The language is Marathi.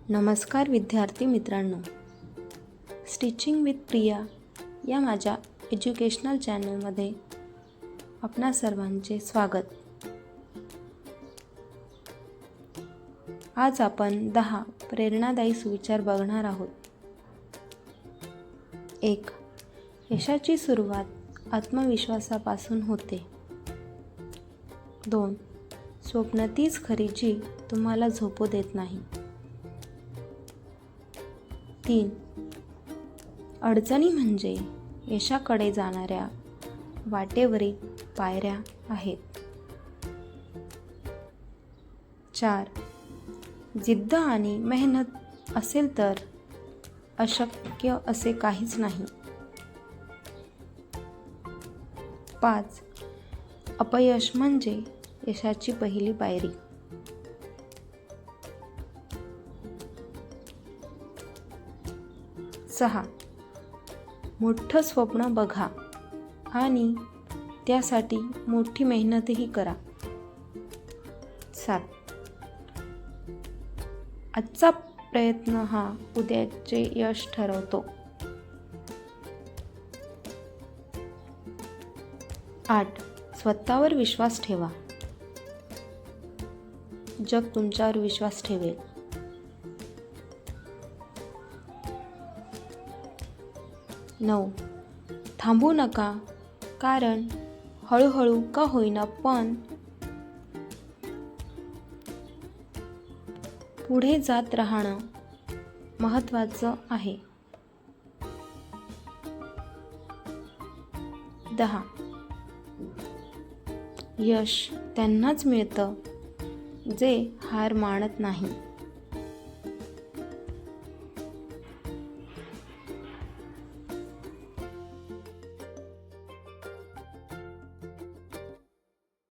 नमस्कार विद्यार्थी मित्रांनो, स्टिचिंग विथ प्रिया या माझ्या एज्युकेशनल चॅनलमध्ये आपणा सर्वांचे स्वागत। आज आपण 10 प्रेरणादायी सुविचार बघणार आहोत। 1. यशाची सुरुवात आत्मविश्वासापासून होते। 2. स्वप्न तीच खरी जी तुम्हाला झोपू देत नाही। 3. अडचणी म्हणजे यशाकडे जाणाऱ्या वाटेवरील पायऱ्या आहेत। 4. जिद्द आणि मेहनत असेल तर अशक्य असे काहीच नाही। 5. अपयश म्हणजे यशाची पहिली पायरी। 6. मोठं स्वप्न बघा आणि त्यासाठी मोठी मेहनतही करा। 7. आजचा प्रयत्न हा उद्याचे यश ठरवतो। 8. स्वतःवर विश्वास ठेवा, जग तुमच्यावर विश्वास ठेवेल। 9. थांबू नका, कारण हळूहळू का होईना पण पुढे जात राहणं महत्त्वाचं आहे। 10. यश त्यांनाच मिळतं जे हार मानत नाही।